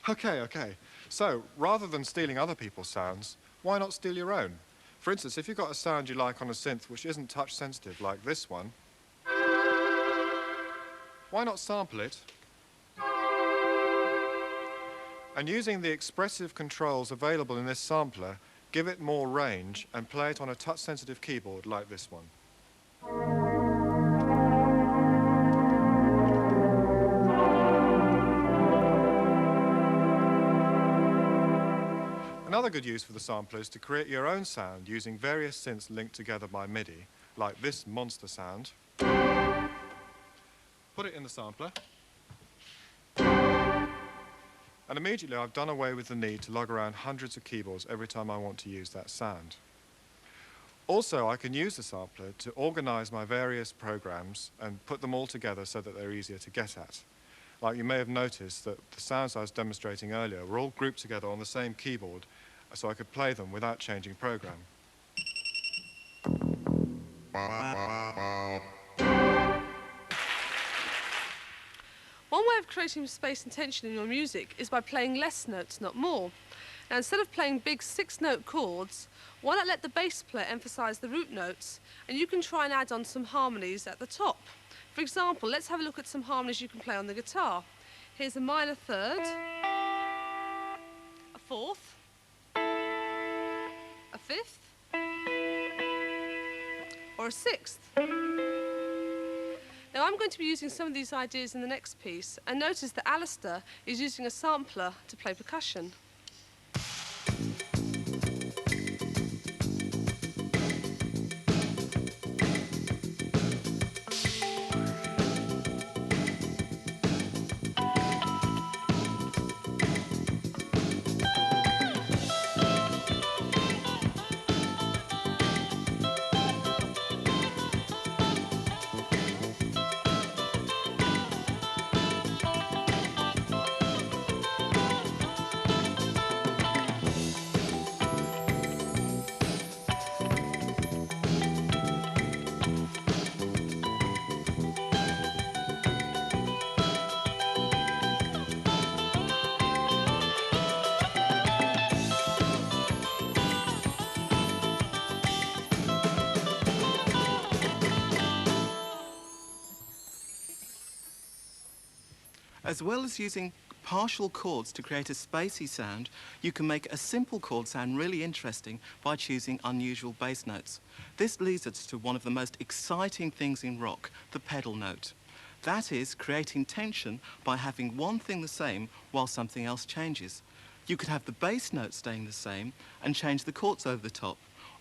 Okay. So, rather than stealing other people's sounds, why not steal your own? For instance, if you've got a sound you like on a synth which isn't touch sensitive, like this one, why not sample it? And using the expressive controls available in this sampler, give it more range and play it on a touch sensitive keyboard like this one. Another good use for the sampler is to create your own sound using various synths linked together by MIDI, like this monster sound. Put it in the sampler. And immediately I've done away with the need to lug around hundreds of keyboards every time I want to use that sound. Also, I can use the sampler to organize my various programs and put them all together so that they're easier to get at. Like you may have noticed that the sounds I was demonstrating earlier were all grouped together on the same keyboard, so I could play them without changing program. One way of creating space and tension in your music is by playing less notes, not more. Now, instead of playing big 6-note chords, why not let the bass player emphasise the root notes, and you can try and add on some harmonies at the top. For example, let's have a look at some harmonies you can play on the guitar. Here's a minor third, a fourth, a fifth, or a sixth. Now I'm going to be using some of these ideas in the next piece, and notice that Alistair is using a sampler to play percussion. As well as using partial chords to create a spacey sound, you can make a simple chord sound really interesting by choosing unusual bass notes. This leads us to one of the most exciting things in rock, the pedal note. That is, creating tension by having one thing the same while something else changes. You could have the bass note staying the same and change the chords over the top,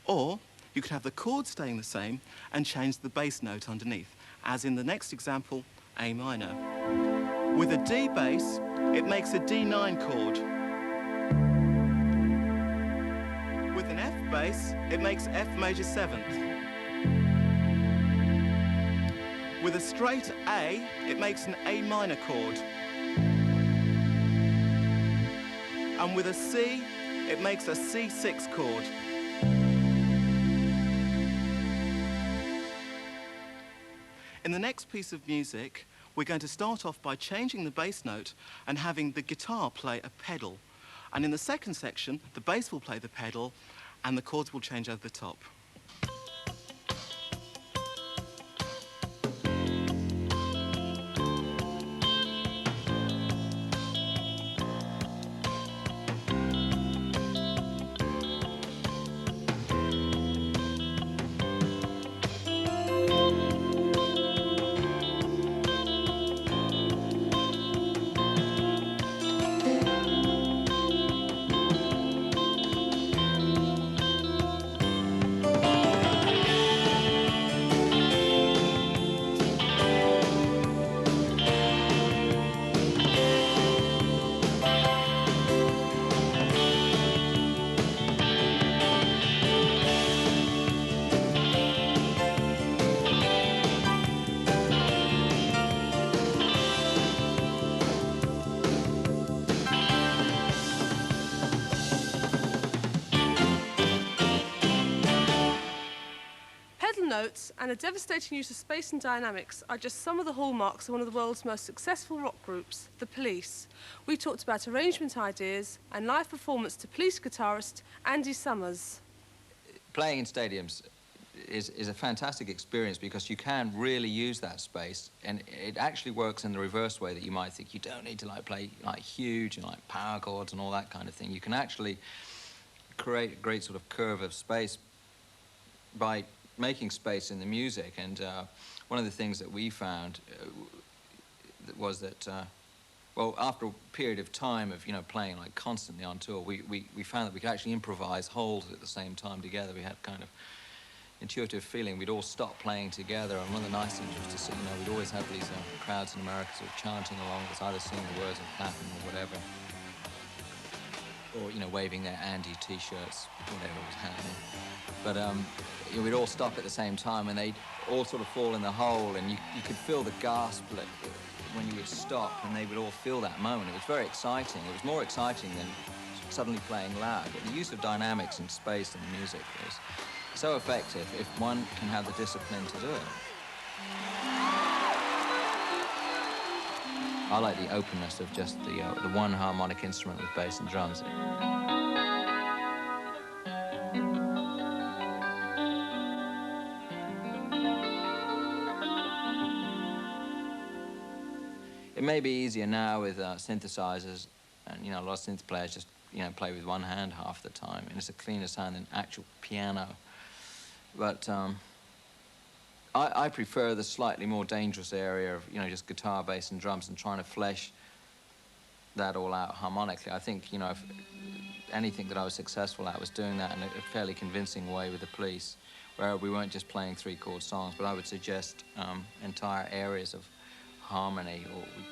or you could have the chord staying the same and change the bass note underneath, as in the next example, A minor. With a D bass, it makes a D9 chord. With an F bass, it makes F major 7th. With a straight A, it makes an A minor chord. And with a C, it makes a C6 chord. In the next piece of music, we're going to start off by changing the bass note and having the guitar play a pedal. And in the second section, the bass will play the pedal and the chords will change over the top. notes and a devastating use of space and dynamics are just some of the hallmarks of one of the world's most successful rock groups, The Police. We talked about arrangement ideas and live performance to Police guitarist Andy Summers. Playing in stadiums is a fantastic experience because you can really use that space, and it actually works in the reverse way that you might think. You don't need to play huge and power chords and all that kind of thing. You can actually create a great sort of curve of space by making space in the music. And one of the things that we found was that, well, after a period of time of, playing constantly on tour, we found that we could actually improvise wholes at the same time together. We had kind of intuitive feeling. We'd all stop playing together, and one of the nice things was to see, we'd always have these crowds in America sort of chanting along with us, either singing the words or clapping or whatever. Or, waving their Andy T-shirts, whatever was happening. But we'd all stop at the same time, and they'd all sort of fall in the hole, and you could feel the gasp when you would stop, and they would all feel that moment. It was very exciting. It was more exciting than suddenly playing loud. But the use of dynamics and space in the music is so effective if one can have the discipline to do it. I like the openness of just the one harmonic instrument with bass and drums. It may be easier now with synthesizers, and a lot of synth players just play with one hand half the time, and it's a cleaner sound than actual piano. But I prefer the slightly more dangerous area of, just guitar, bass, and drums, and trying to flesh that all out harmonically. I think, if anything that I was successful at was doing that in a fairly convincing way with The Police, where we weren't just playing three-chord songs, but I would suggest entire areas of harmony, or we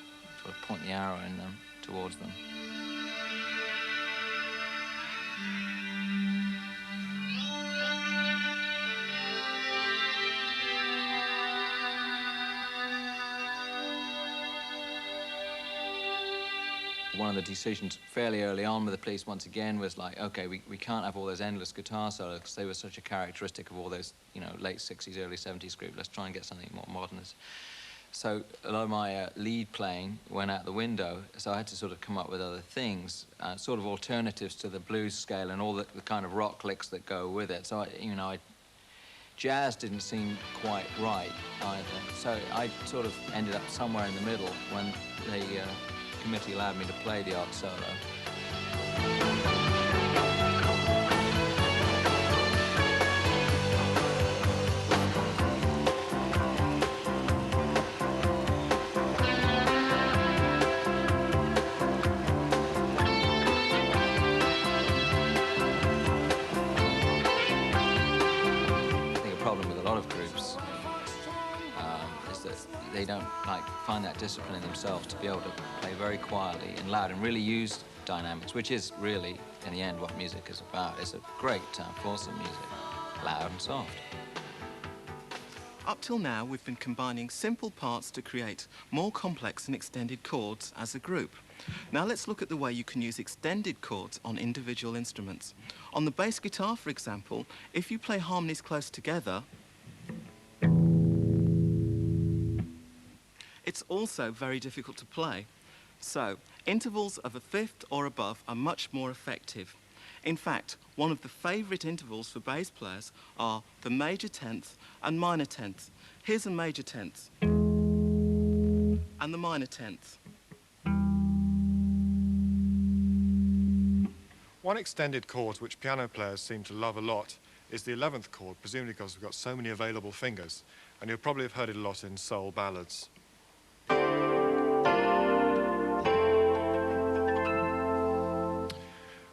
sort of point the arrow in them towards them. One of the decisions fairly early on with The Police, once again, was okay, we can't have all those endless guitar solos because they were such a characteristic of all those, late 60s, early 70s groups. Let's try and get something more modernist. So a lot of my lead playing went out the window, so I had to sort of come up with other things, sort of alternatives to the blues scale and all the kind of rock licks that go with it. So, jazz didn't seem quite right either. So I sort of ended up somewhere in the middle when the committee allowed me to play the odd solo. They don't find that discipline in themselves to be able to play very quietly and loud and really use dynamics, which is really, in the end, what music is about. It's a great force of music, loud and soft. Up till now, we've been combining simple parts to create more complex and extended chords as a group. Now let's look at the way you can use extended chords on individual instruments. On the bass guitar, for example, if you play harmonies close together, it's also very difficult to play. So, intervals of a fifth or above are much more effective. In fact, one of the favourite intervals for bass players are the major 10th and minor 10th. Here's a major 10th and the minor 10th. One extended chord which piano players seem to love a lot is the 11th chord, presumably because we've got so many available fingers, and you'll probably have heard it a lot in soul ballads.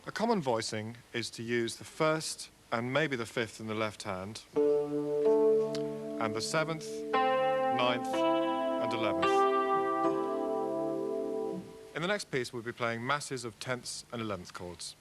A common voicing is to use the first and maybe the fifth in the left hand, and the 7th, 9th, and 11th. In the next piece, we'll be playing masses of 10ths and 11th chords.